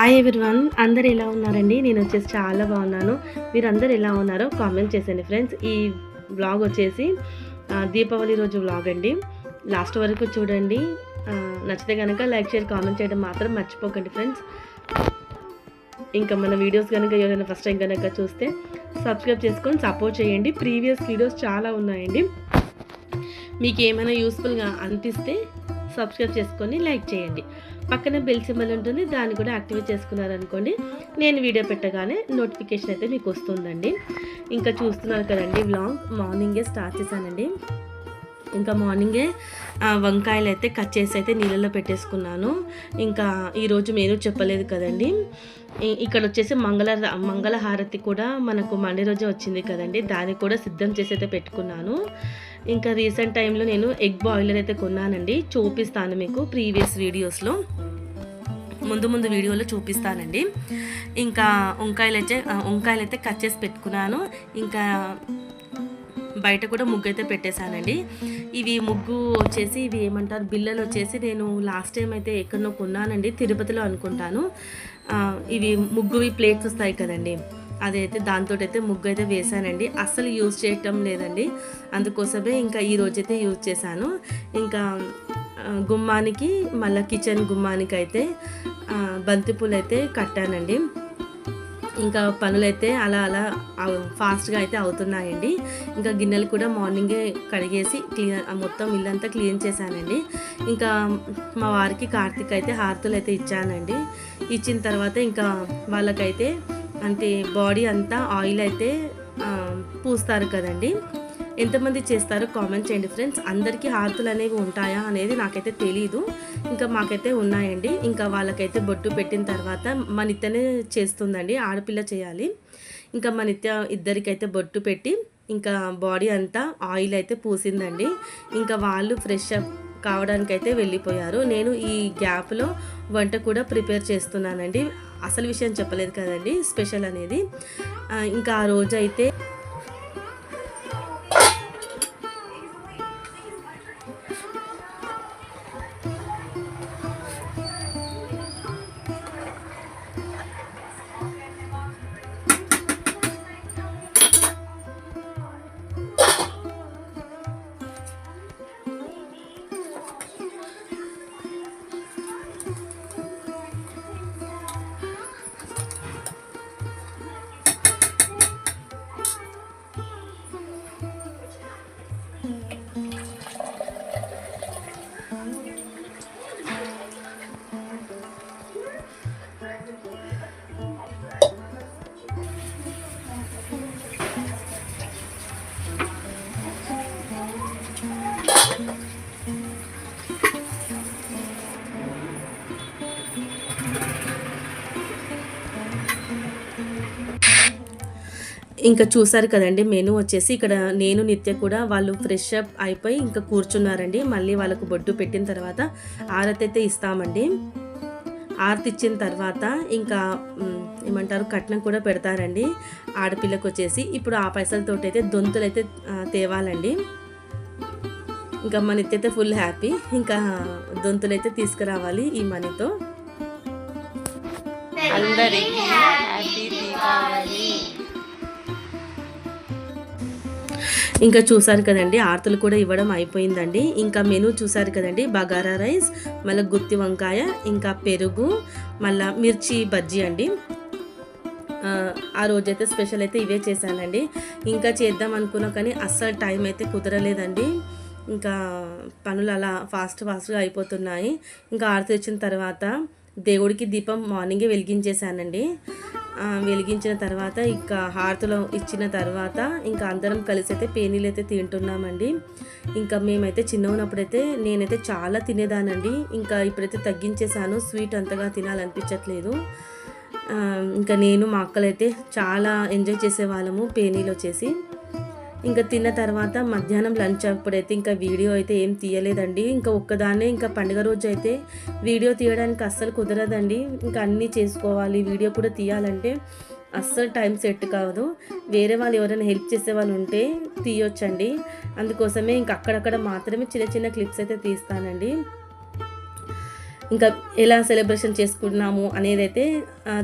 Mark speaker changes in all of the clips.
Speaker 1: Hi everyone, అందరు ఎలా ఉన్నారండి? నేను వచ్చేసి చాలా బాగున్నాను. మీరు అందరు ఎలా ఉన్నారో కామెంట్ చేసేయండి ఫ్రెండ్స్. ఈ వ్లాగ్ వచ్చేసి దీపావళి రోజు వ్లాగ్ అండి. లాస్ట్ వరకు చూడండి. నచ్చితే కనుక లైక్ షేర్ కామెంట్ చేయడం మాత్రం మర్చిపోకండి ఫ్రెండ్స్. ఇంకా మన వీడియోస్ కనుక ఎవరైనా ఫస్ట్ టైం కనుక చూస్తే సబ్స్క్రైబ్ చేసుకొని సపోర్ట్ చేయండి. ప్రీవియస్ వీడియోస్ చాలా ఉన్నాయండి. మీకు ఏమైనా యూస్ఫుల్గా అనిపిస్తే సబ్స్క్రైబ్ చేసుకొని లైక్ చేయండి. పక్కన బెల్ సింబల్ ఉంటుంది, దాన్ని కూడా యాక్టివేట్ చేసుకున్నారనుకోండి, నేను వీడియో పెట్టగానే నోటిఫికేషన్ అయితే మీకు వస్తుందండి. ఇంకా చూస్తున్నారు కదండి వ్లాగ్. మార్నింగే స్టార్ట్ చేశానండి. ఇంకా మార్నింగే వంకాయలు అయితే కట్ చేసి అయితే నీళ్ళలో పెట్టేసుకున్నాను. ఇంకా ఈరోజు మెనూ చెప్పలేదు కదండి. ఇక్కడ వచ్చేసి మంగళహారతి కూడా మనకు మండే రోజే వచ్చింది కదండి, దాన్ని కూడా సిద్ధం చేసి అయితే పెట్టుకున్నాను. ఇంకా రీసెంట్ టైంలో నేను ఎగ్ బాయిలర్ అయితే కొన్నానండి, చూపిస్తాను మీకు ప్రీవియస్ వీడియోస్లో, ముందు వీడియోలో చూపిస్తానండి. ఇంకా వంకాయలు అయితే కట్ చేసి పెట్టుకున్నాను. ఇంకా బయట కూడా ముగ్గు అయితే పెట్టేశానండి. ఇవి ముగ్గు వచ్చేసి ఇవి ఏమంటారు, బిల్లలు వచ్చేసి నేను లాస్ట్ టైం అయితే ఎక్కడనో కొన్నానండి, తిరుపతిలో అనుకుంటాను. ఇవి ముగ్గువి ప్లేట్స్ వస్తాయి కదండి, అదైతే దాంతో అయితే ముగ్గు అయితే వేసానండి. అస్సలు యూజ్ చేయటం లేదండి, అందుకోసమే ఇంకా ఈరోజైతే యూజ్ చేశాను. ఇంకా గుమ్మానికి మళ్ళీ కిచెన్ గుమ్మానికి అయితే బంతిపూలు అయితే కట్టానండి. ఇంకా పనులైతే అలా ఫాస్ట్గా అయితే అవుతున్నాయండి. ఇంకా గిన్నెలు కూడా మార్నింగే కడిగేసి మొత్తం ఇల్లంతా క్లీన్ చేశానండి. ఇంకా మా వారికి కార్తీక్ అయితే హారతులు అయితే ఇచ్చానండి. ఇచ్చిన తర్వాత ఇంకా వాళ్ళకైతే అంటే బాడీ అంతా ఆయిల్ అయితే పూస్తారు కదండి. ఎంతమంది చేస్తారో కామెంట్ చేయండి ఫ్రెండ్స్. అందరికీ హారతులు అనేవి ఉంటాయా అనేది నాకైతే తెలీదు. ఇంకా మాకైతే ఉన్నాయండి. ఇంకా వాళ్ళకైతే బొట్టు పెట్టిన తర్వాత మా నిత్యనే చేస్తుందండి, ఆడపిల్ల చేయాలి. ఇంకా మా నిత్య ఇద్దరికైతే బొట్టు పెట్టి ఇంకా బాడీ అంతా ఆయిల్ అయితే పూసిందండి. ఇంకా వాళ్ళు ఫ్రెష్ అప్ కావడానికైతే వెళ్ళిపోయారు. నేను ఈ గ్యాప్లో వంట కూడా ప్రిపేర్ చేస్తున్నానండి. అసలు విషయం చెప్పలేదు కదండి, స్పెషల్ అనేది. ఇంకా ఆ రోజు అయితే ఇంకా చూసారు కదండి మెనూ వచ్చేసి. ఇక్కడ నేను నిత్య కూడా వాళ్ళు ఫ్రెష్ అప్ అయిపోయి ఇంకా కూర్చున్నారండి. మళ్ళీ వాళ్ళకు బొడ్డు పెట్టిన తర్వాత ఆరతి అయితే ఇస్తామండి. ఆరతి ఇచ్చిన తర్వాత ఇంకా ఏమంటారు, కట్నం కూడా పెడతారండి ఆడపిల్లకు వచ్చేసి. ఇప్పుడు ఆ పైసలతోటి అయితే దొంతులు అయితే తేవాలండి. ఇంకా మన నిత్య అయితే ఫుల్ హ్యాపీ. ఇంకా దొంతులు అయితే తీసుకురావాలి ఈ మనీతో. అందరికీ హ్యాపీ దీపావళి. ఇంకా చూసారు కదండి ఆరతులు కూడా ఇవ్వడం అయిపోయిందండి. ఇంకా మెనూ చూసారు కదండి, బగారా రైస్, మళ్ళీ గుత్తి వంకాయ, ఇంకా పెరుగు, మళ్ళీ మిర్చి బజ్జీ అండి. ఆ రోజైతే స్పెషల్ అయితే ఇవే చేశానండి. ఇంకా చేద్దాం అనుకున్నా కానీ అస్సలు టైం అయితే కుదరలేదండి. ఇంకా పనులు అలా ఫాస్ట్గా అయిపోతున్నాయి. ఇంకా ఆరతి వచ్చిన తర్వాత దేవుడికి దీపం మార్నింగే వెలిగించేశానండి. వెలిగించిన తర్వాత ఇంకా హారతులు ఇచ్చిన తర్వాత ఇంకా అందరం కలిసి అయితే పేనీలు అయితే తింటున్నామండి. ఇంకా మేమైతే చిన్న ఉన్నప్పుడైతే నేనైతే చాలా తినేదానండి. ఇంకా ఇప్పుడైతే తగ్గించేసాను, స్వీట్ అంతగా తినాలనిపించట్లేదు. ఇంకా నేను మా అక్కలైతే చాలా ఎంజాయ్ చేసేవాళ్ళము పేనీలు వచ్చేసి. ఇంకా తిన్న తర్వాత మధ్యాహ్నం లంచ్ అప్పుడైతే ఇంకా వీడియో అయితే ఏం తీయలేదండి. ఇంకా ఒక్కదాన్నే ఇంకా పండుగ రోజు అయితే వీడియో తీయడానికి అస్సలు కుదరదండి. ఇంకా అన్నీ చేసుకోవాలి, వీడియో కూడా తీయాలంటే అస్సలు టైం సెట్ కాదు. వేరే వాళ్ళు ఎవరైనా హెల్ప్ చేసే వాళ్ళు ఉంటే తీయొచ్చండి. అందుకోసమే ఇంకా అక్కడక్కడ మాత్రమే చిన్న క్లిప్స్ అయితే తీస్తానండి. ఇంకా ఎలా సెలబ్రేషన్ చేసుకున్నాము అనేది అయితే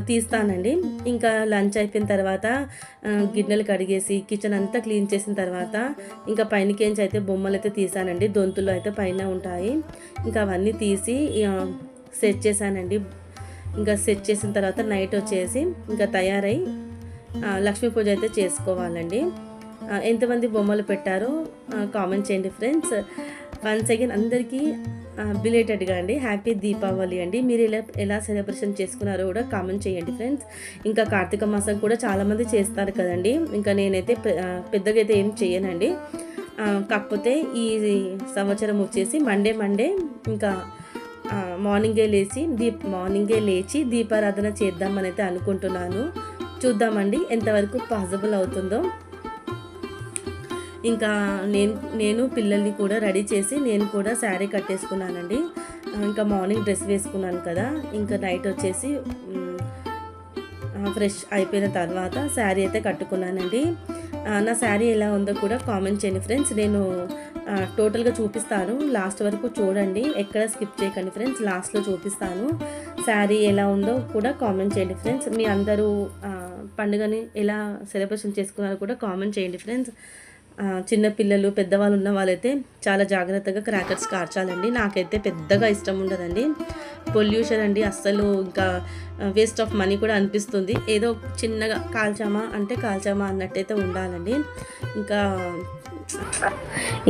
Speaker 1: తీస్తానండి. ఇంకా లంచ్ అయిపోయిన తర్వాత గిన్నెలు కడిగేసి కిచెన్ అంతా క్లీన్ చేసిన తర్వాత ఇంకా పైనకేంచి అయితే బొమ్మలు అయితే తీసానండి. దొంతులు అయితే పైన ఉంటాయి. ఇంకా అవన్నీ తీసి సెట్ చేశానండి. ఇంకా సెట్ చేసిన తర్వాత నైట్ వచ్చేసి ఇంకా తయారై లక్ష్మీ పూజ అయితే చేసుకోవాలండి. ఎంతమంది బొమ్మలు పెట్టారో కామెంట్ చేయండి ఫ్రెండ్స్. వన్స్ అగైన్ అందరికీ బిలేటెడ్గా అండి హ్యాపీ దీపావళి అండి. మీరు ఎలా సెలబ్రేషన్ చేసుకున్నారో కూడా కామెంట్ చేయండి ఫ్రెండ్స్. ఇంకా కార్తీక మాసం కూడా చాలామంది చేస్తారు కదండి. ఇంకా నేనైతే పెద్దగా అయితే ఏం చేయనండి. కాకపోతే ఈ సంవత్సరం వచ్చేసి మండే ఇంకా మార్నింగే లేచి దీపారాధన చేద్దామని అయితే అనుకుంటున్నాను. చూద్దామండి ఎంతవరకు పాసిబుల్ అవుతుందో. ఇంకా నేను పిల్లల్ని కూడా రెడీ చేసి నేను కూడా శారీ కట్టేసుకున్నానండి. ఇంకా మార్నింగ్ డ్రెస్ వేసుకున్నాను కదా, ఇంకా నైట్ వచ్చేసి ఫ్రెష్ అయిపోయిన తర్వాత శారీ అయితే కట్టుకున్నానండి. నా శారీ ఎలా ఉందో కూడా కామెంట్ చేయండి ఫ్రెండ్స్. నేను టోటల్గా చూపిస్తాను, లాస్ట్ వరకు చూడండి, ఎక్కడ స్కిప్ చేయకండి ఫ్రెండ్స్. లాస్ట్లో చూపిస్తాను శారీ ఎలా ఉందో కూడా కామెంట్ చేయండి ఫ్రెండ్స్. మీ అందరూ పండుగని ఎలా సెలబ్రేషన్ చేసుకున్నారో కూడా కామెంట్ చేయండి ఫ్రెండ్స్. చిన్నపిల్లలు పెద్దవాళ్ళు ఉన్న వాళ్ళైతే చాలా జాగ్రత్తగా క్రాకర్స్ కార్చాలండి. నాకైతే పెద్దగా ఇష్టం ఉండదండి. పొల్యూషన్ అండి అస్సలు, ఇంకా వేస్ట్ ఆఫ్ మనీ కూడా అనిపిస్తుంది. ఏదో చిన్నగా కాల్చామా అన్నట్టయితే ఉండాలండి.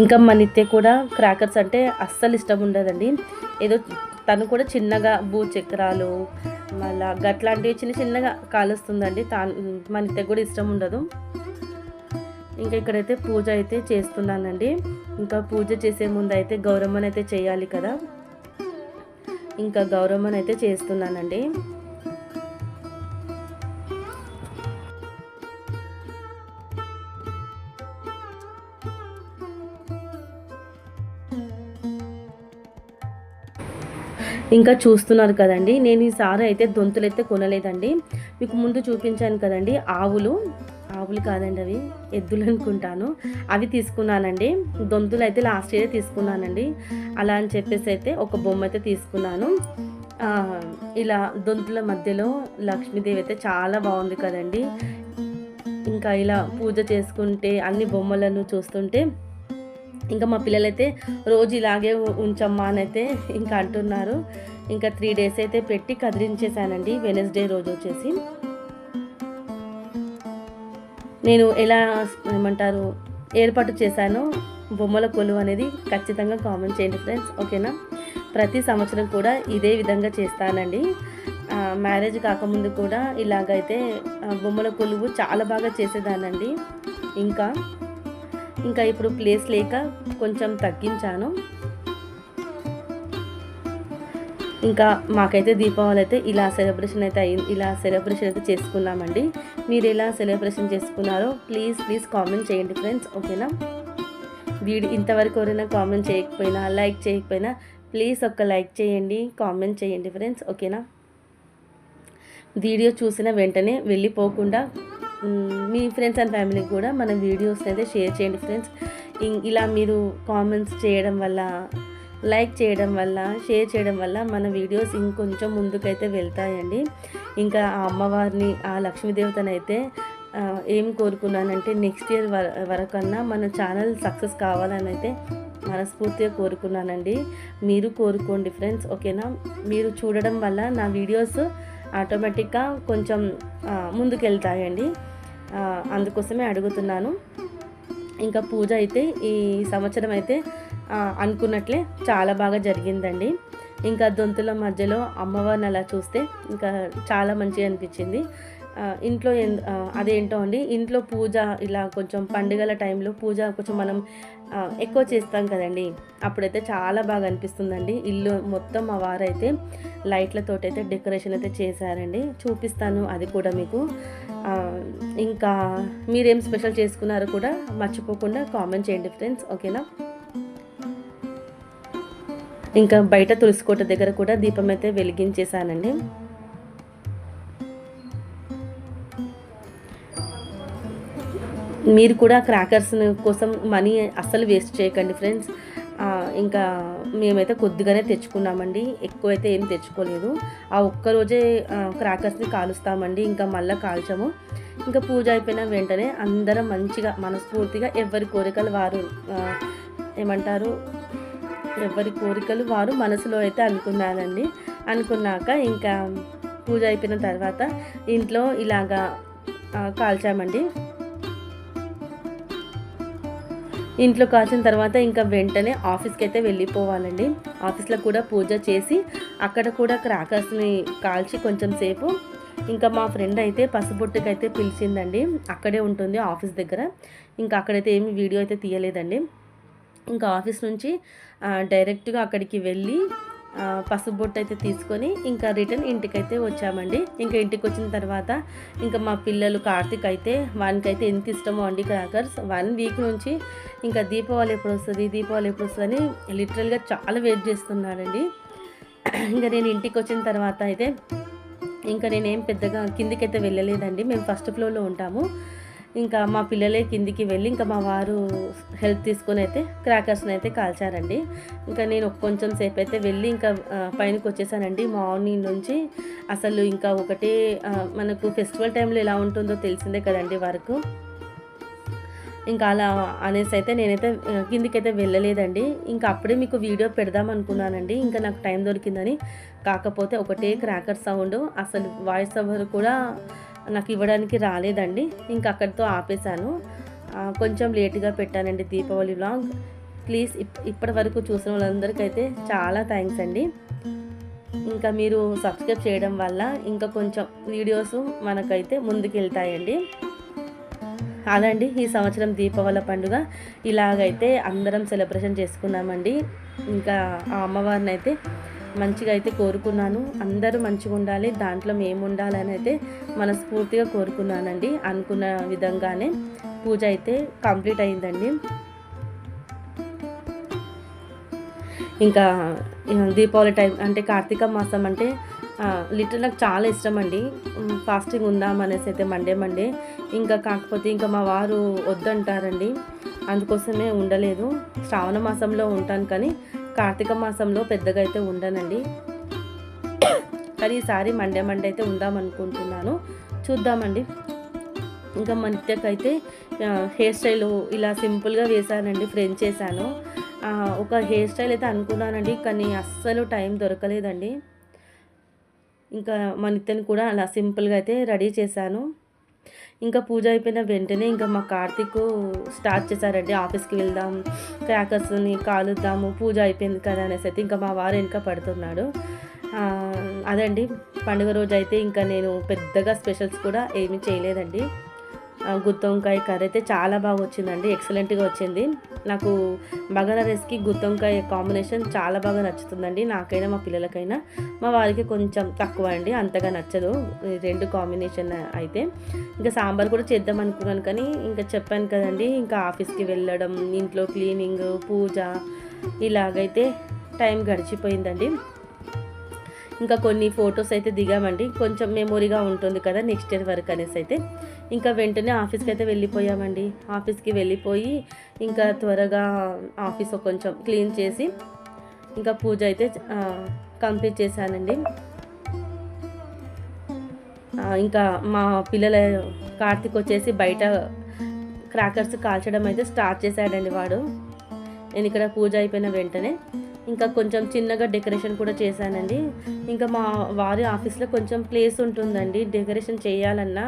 Speaker 1: ఇంకా మా నిత్య కూడా క్రాకర్స్ అంటే అస్సలు ఇష్టం ఉండదండి. ఏదో తను కూడా చిన్నగా భూచక్రాలు మళ్ళా గట్లాంటివి చిన్నగా కాలుస్తుందండి. మా నిత్య కూడా ఇష్టం ఉండదు. ఇంకా ఇక్కడైతే పూజ అయితే చేస్తున్నానండి. ఇంకా పూజ చేసే ముందు అయితే గౌరమ్మని అయితే చేయాలి కదా, ఇంకా గౌరమ్మని అయితే చేస్తున్నానండి. ఇంకా చూస్తున్నారు కదండి, నేను ఈసారి అయితే దొంతులు అయితే కొనలేదండి. మీకు ముందు చూపించాను కదండి, ఆవులు కాదండి, అవి ఎద్దులు అనుకుంటాను, అవి తీసుకున్నానండి. దొంతులు అయితే లాస్ట్ ఇయర్ తీసుకున్నానండి. అలా అని చెప్పేసి అయితే ఒక బొమ్మ అయితే తీసుకున్నాను. ఇలా దొంతుల మధ్యలో లక్ష్మీదేవి అయితే చాలా బాగుంది కదండి. ఇంకా ఇలా పూజ చేసుకుంటే అన్ని బొమ్మలను చూస్తుంటే ఇంకా మా పిల్లలైతే రోజు ఇలాగే ఉంచమ్మా అని అయితే ఇంకా అంటున్నారు. ఇంకా 3 days అయితే పెట్టి కదిలించేసానండి. వెనస్డే రోజు వచ్చేసి నేను ఎలా ఏర్పాటు చేశానో బొమ్మల కొలువు అనేది ఖచ్చితంగా కామెంట్ చేయండి ఫ్రెండ్స్, ఓకేనా. ప్రతి సంవత్సరం కూడా ఇదే విధంగా చేస్తానండి. మ్యారేజ్ కాకముందు కూడా ఇలాగైతే బొమ్మల కొలువు చాలా బాగా చేసేదానండి. ఇంకా ఇప్పుడు ప్లేస్ లేక కొంచెం తగ్గించాను. ఇంకా మాకైతే దీపావళి అయితే ఇలా సెలబ్రేషన్ అయితే చేసుకున్నామండి. మీరు ఎలా సెలబ్రేషన్ చేసుకున్నారో ప్లీజ్ కామెంట్ చేయండి ఫ్రెండ్స్, ఓకేనా. వీడియో ఇంతవరకు ఎవరైనా కామెంట్ చేయకపోయినా లైక్ చేయకపోయినా ప్లీజ్ ఒక్క లైక్ చేయండి, కామెంట్ చేయండి ఫ్రెండ్స్, ఓకేనా. వీడియో చూసిన వెంటనే వెళ్ళిపోకుండా మీ ఫ్రెండ్స్ అండ్ ఫ్యామిలీకి కూడా మన వీడియోస్ని అయితే షేర్ చేయండి ఫ్రెండ్స్. ఇలా మీరు కామెంట్స్ చేయడం వల్ల, లైక్ చేయడం వల్ల, షేర్ చేయడం వల్ల మన వీడియోస్ ఇంకొంచెం ముందుకైతే వెళ్తాయండి. ఇంకా ఆ అమ్మవారిని, ఆ లక్ష్మీదేవతను అయితే ఏం కోరుకున్నానంటే నెక్స్ట్ ఇయర్ వరకన్నా మన ఛానల్ సక్సెస్ కావాలని అయితే మనస్ఫూర్తిగా కోరుకున్నానండి. మీరు కోరుకోండి ఫ్రెండ్స్, ఓకేనా. మీరు చూడడం వల్ల నా వీడియోస్ ఆటోమేటిక్గా కొంచెం ముందుకెళ్తాయండి, అందుకోసమే అడుగుతున్నాను. ఇంకా పూజ అయితే ఈ సంవత్సరం అయితే అనుకున్నట్లే చాలా బాగా జరిగిందండి. ఇంకా దొంతుల మధ్యలో అమ్మవారిని అలా చూస్తే ఇంకా చాలా మంచిగా అనిపించింది. ఇంట్లో అదేంటో అండి, ఇంట్లో పూజ ఇలా కొంచెం పండుగల టైంలో పూజ కొంచెం మనం ఎక్కువ చేస్తాం కదండి, అప్పుడైతే చాలా బాగా అనిపిస్తుందండి. ఇల్లు మొత్తం మా వారైతే లైట్లతోటైతే డెకరేషన్ అయితే చేశారండి, చూపిస్తాను అది కూడా మీకు. ఇంకా మీరేం స్పెషల్ చేసుకున్నారో కూడా మర్చిపోకుండా కామెంట్ చేయండి ఫ్రెండ్స్, ఓకేనా. ఇంకా బయట తులసికోట దగ్గర కూడా దీపం అయితే వెలిగించేసానండి. మీరు కూడా క్రాకర్స్ కోసం మనీ అస్సలు వేస్ట్ చేయకండి ఫ్రెండ్స్. ఇంకా మేమైతే కొద్దిగానే తెచ్చుకున్నామండి, ఎక్కువైతే ఏం తెచ్చుకోలేదు. ఆ ఒక్కరోజే క్రాకర్స్ని కాలుస్తామండి, ఇంకా మళ్ళీ కాల్చము. ఇంకా పూజ అయిపోయిన వెంటనే అందరం మంచిగా మనస్ఫూర్తిగా ఎవరి కోరికలు వారు ఏమంటారు, ఎవరి కోరికలు వారు మనసులో అయితే అనుకున్నానండి. అనుకున్నాక ఇంకా పూజ అయిపోయిన తర్వాత ఇంట్లో ఇలాగా కాల్చామండి. ఇంట్లో కాల్చిన తర్వాత ఇంకా వెంటనే ఆఫీస్కి అయితే వెళ్ళిపోవాలండి. ఆఫీస్లో కూడా పూజ చేసి అక్కడ కూడా క్రాకర్స్ని కాల్చి కొంచెం సేపు ఇంకా మా ఫ్రెండ్ అయితే పసుబొట్టుకి అయితే పిలిచిందండి. అక్కడే ఉంటుంది ఆఫీస్ దగ్గర. ఇంకా అక్కడైతే ఏమి వీడియో అయితే తీయలేదండి. ఇంకా ఆఫీస్ నుంచి డైరెక్ట్గా అక్కడికి వెళ్ళి పసుబొట్టు అయితే తీసుకొని ఇంకా రిటర్న్ ఇంటికైతే వచ్చామండి. ఇంకా ఇంటికి వచ్చిన తర్వాత ఇంకా మా పిల్లలు కార్తీక్ అయితే వానికైతే ఎంత ఇష్టమో అండి క్రాకర్స్. 1 వీక్ నుంచి ఇంకా దీపావళి ఎప్పుడు వస్తుంది అని లిటరల్గా చాలా వెయిట్ చేస్తున్నాడండి. ఇంకా నేను ఇంటికి వచ్చిన తర్వాత అయితే ఇంకా నేనేం పెద్దగా కిందికైతే వెళ్ళలేదండి. మేము ఫస్ట్ ఫ్లోర్లో ఉంటాము. ఇంకా మా పిల్లలే కిందికి వెళ్ళి ఇంకా మా వారు హెల్ప్ తీసుకొని అయితే క్రాకర్స్ని అయితే కాల్చారండి. ఇంకా నేను కొంచెం సేపు అయితే వెళ్ళి ఇంకా పైనకి వచ్చేసానండి. మార్నింగ్ నుంచి అసలు ఇంకా ఒకటే మనకు ఫెస్టివల్ టైంలో ఎలా ఉంటుందో తెలిసిందే కదండి వర్క్. ఇంకా అలా అనేసి అయితే నేనైతే కిందికైతే వెళ్ళలేదండి. ఇంకా అప్పుడే మీకు వీడియో పెడదాం అనుకున్నానండి, ఇంకా నాకు టైం దొరికిందని. కాకపోతే ఒకటే క్రాకర్ సౌండ్, అసలు వాయిస్ ఓవర్ కూడా నాకు ఇవ్వడానికి రాలేదండి. ఇంకా అక్కడితో ఆపేశాను. కొంచెం లేట్గా పెట్టానండి దీపావళి వ్లాగ్. ప్లీజ్ ఇప్పటి వరకు చూసిన వాళ్ళందరికైతే చాలా థ్యాంక్స్ అండి. ఇంకా మీరు సబ్స్క్రైబ్ చేయడం వల్ల ఇంకా కొంచెం వీడియోస్ మనకైతే ముందుకు వెళ్తాయండి. అదండి ఈ సంవత్సరం దీపావళి పండుగ ఇలాగైతే అందరం సెలబ్రేషన్ చేసుకున్నామండి. ఇంకా ఆ అమ్మవారిని అయితే మంచిగా అయితే కోరుకున్నాను. అందరూ మంచిగా ఉండాలి, దాంట్లో మేము ఉండాలని అయితే మనస్ఫూర్తిగా కోరుకున్నానండి. అనుకున్న విధంగానే పూజ అయితే కంప్లీట్ అయిందండి. ఇంకా దీపావళి టైం అంటే కార్తీక మాసం అంటే లిటరల్ నాకు చాలా ఇష్టం అండి. ఫాస్టింగ్ ఉందాం అనేసి అయితే మండే ఇంకా కాకపోతే ఇంకా మా వారు వద్దంటారండి, అందుకోసమే ఉండలేదు. శ్రావణ మాసంలో ఉంటాను కానీ కార్తీక మాసంలో పెద్దగా అయితే ఉండనండి. కానీ ఈసారి మండే అయితే ఉందాం అనుకుంటున్నాను, చూద్దామండి. ఇంకా మా నిత్యకైతే హెయిర్ స్టైల్ ఇలా సింపుల్గా వేసానండి, ఫ్రెంచ్ చేశాను. ఒక హెయిర్ స్టైల్ అయితే అనుకున్నానండి, కానీ అస్సలు టైం దొరకలేదండి. ఇంకా మా నిత్యని కూడా అలా సింపుల్గా అయితే రెడీ చేశాను. ఇంకా పూజ అయిపోయిన వెంటనే ఇంకా మా కార్తీక్ స్టార్ట్ చేశారండి, ఆఫీస్కి వెళ్దాం, క్రాకర్స్ని కాలుద్దాము, పూజ అయిపోయింది కదా అనేసి అయితే ఇంకా మా వారు వెనుక పడుతున్నాడు. అదండి పండుగ రోజు అయితే ఇంకా నేను పెద్దగా స్పెషల్స్ కూడా ఏమీ చేయలేదండి. గుత్తొంకాయ కర్రీ అయితే చాలా బాగా వచ్చిందండి, ఎక్సలెంట్గా వచ్చింది. నాకు బగారా రైస్కి గుత్తొంకాయ కాంబినేషన్ చాలా బాగా నచ్చుతుందండి, నాకైనా మా పిల్లలకైనా. మా వారికి కొంచెం తక్కువ అండి, అంతగా నచ్చదు రెండు కాంబినేషన్ అయితే. ఇంకా సాంబార్ కూడా చేద్దాం అనుకున్నాను కానీ ఇంకా చెప్పాను కదండి, ఇంకా ఆఫీస్కి వెళ్ళడం, ఇంట్లో క్లీనింగ్, పూజ ఇలాగైతే టైం గడిచిపోయిందండి. ఇంకా కొన్ని ఫొటోస్ అయితే దిగామండి, కొంచెం మెమొరీగా ఉంటుంది కదా నెక్స్ట్ ఇయర్ వరకు అనేసి అయితే. ఇంకా వెంటనే ఆఫీస్కి అయితే వెళ్ళిపోయామండి. ఆఫీస్కి వెళ్ళిపోయి ఇంకా త్వరగా ఆఫీస్ కొంచెం క్లీన్ చేసి ఇంకా పూజ అయితే కంప్లీట్ చేశానండి. ఇంకా మా పిల్లల కార్తీక్ వచ్చేసి బయట క్రాకర్స్ కాల్చడం అయితే స్టార్ట్ చేశాడండి వాడు. నేను ఇక్కడ పూజ అయిపోయిన వెంటనే ఇంకా కొంచెం చిన్నగా డెకరేషన్ కూడా చేశానండి. ఇంకా మా వారి ఆఫీస్లో కొంచెం ప్లేస్ ఉంటుందండి, డెకరేషన్ చేయాలన్నా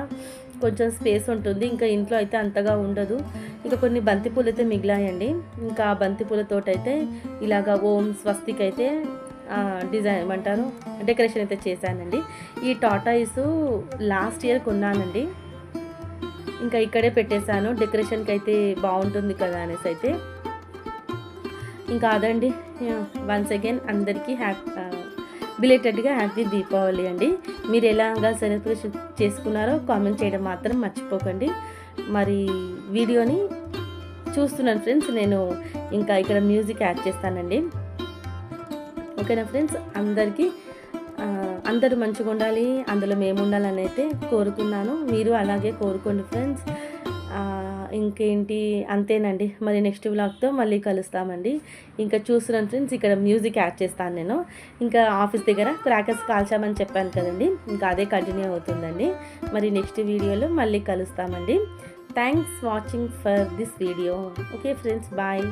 Speaker 1: కొంచెం స్పేస్ ఉంటుంది. ఇంకా ఇంట్లో అయితే అంతగా ఉండదు. ఇంకా కొన్ని బంతిపూలు అయితే మిగిలాయండి. ఇంకా ఆ బంతిపూలతోటి అయితే ఇలాగ ఓం స్వస్తిక్ అయితే డిజైన్ ఏమంటారు డెకరేషన్ అయితే చేశానండి. ఈ టాటాయిస్ లాస్ట్ ఇయర్ కొన్నానండి, ఇంకా ఇక్కడే పెట్టేశాను, డెకరేషన్కి అయితే బాగుంటుంది కదా అనేసి అయితే. ఇంకా అదండి వన్స్ అగైన్ అందరికీ బిలేటెడ్గా హ్యాపీ దీపావళి అండి. మీరు ఎలాగా సెలబ్రేషన్ చేసుకున్నారో కామెంట్ చేయడం మాత్రం మర్చిపోకండి. మరి వీడియోని చూస్తున్నాను ఫ్రెండ్స్, నేను ఇంకా ఇక్కడ మ్యూజిక్ యాడ్ చేస్తానండి. ఓకేనా ఫ్రెండ్స్, అందరూ మంచిగా ఉండాలి, అందులో మేము ఉండాలని అయితే కోరుకున్నాను. మీరు అలాగే కోరుకోండి ఫ్రెండ్స్. ఇంకేంటి అంతేనండి. మరి నెక్స్ట్ వ్లాగ్‌తో మళ్ళీ కలుస్తామండి. ఇంకా చూస్తున్నాను ఫ్రెండ్స్, ఇక్కడ మ్యూజిక్ యాడ్ చేస్తాను నేను. ఇంకా ఆఫీస్ దగ్గర క్రాకర్స్ కాల్చామని చెప్పాను కదండీ! ఇంకా అదే కంటిన్యూ అవుతుందండి. మరి నెక్స్ట్ వీడియోలో మళ్ళీ కలుస్తామండి. Thanks watching for this video. Okay friends, bye.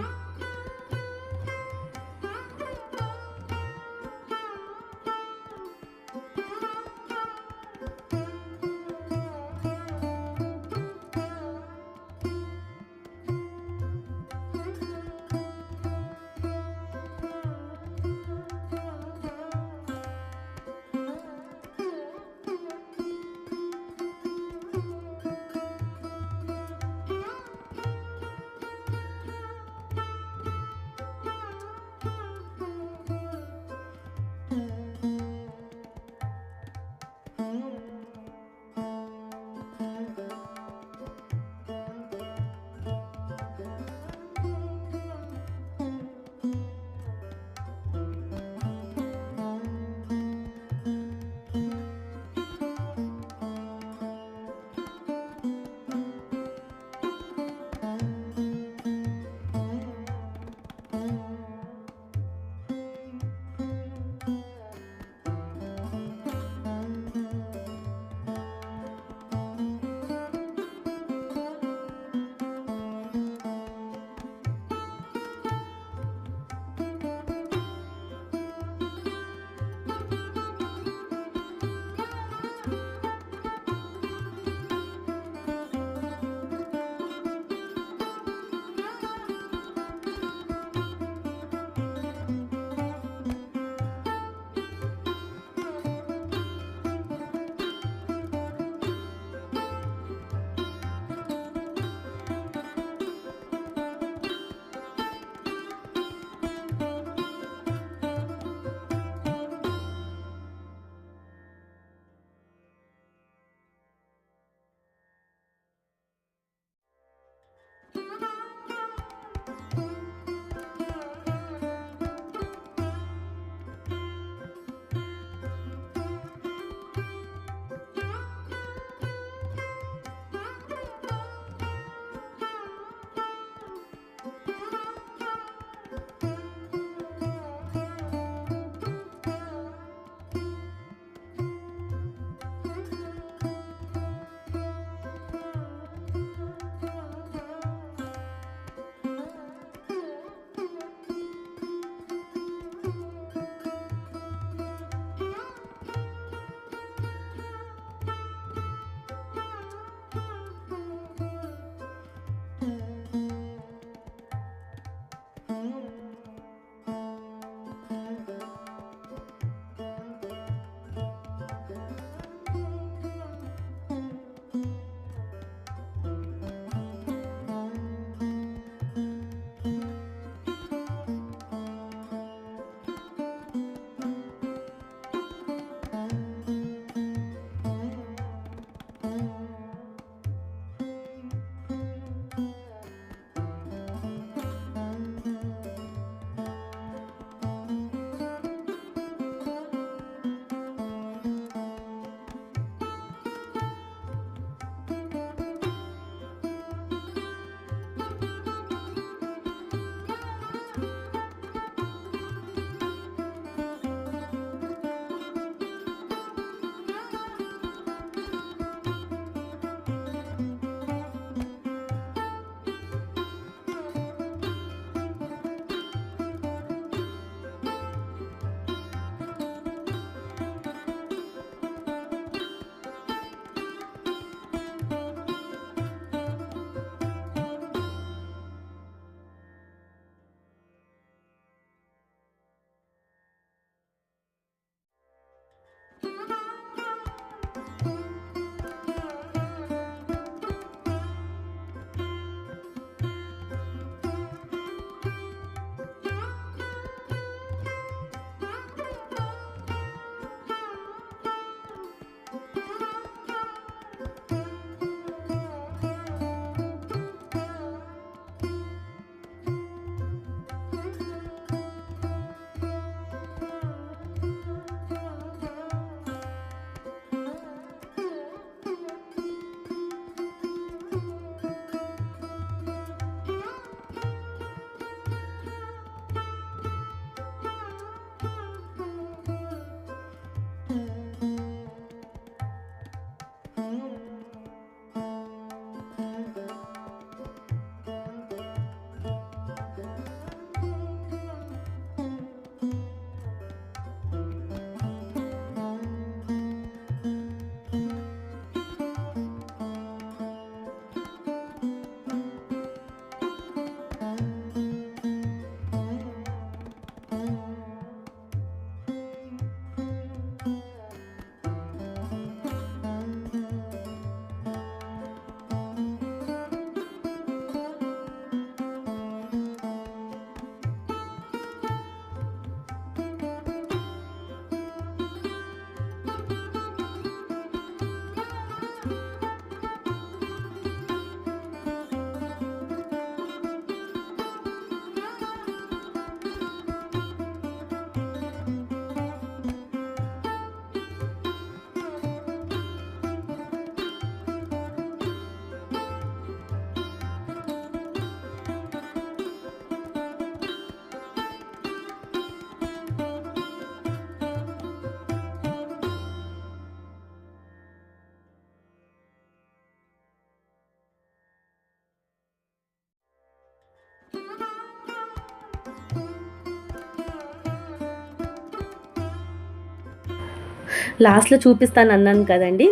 Speaker 1: లాస్ట్లో చూపిస్తాను అన్నాను కదండి.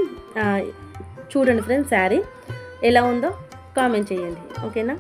Speaker 1: చూడండి ఫ్రెండ్స్, శారీ ఎలా ఉందో కామెంట్ చేయండి, ఓకేనా.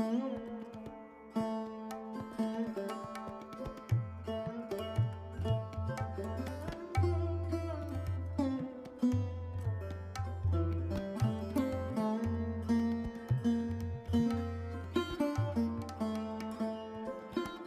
Speaker 1: Mm-hmm.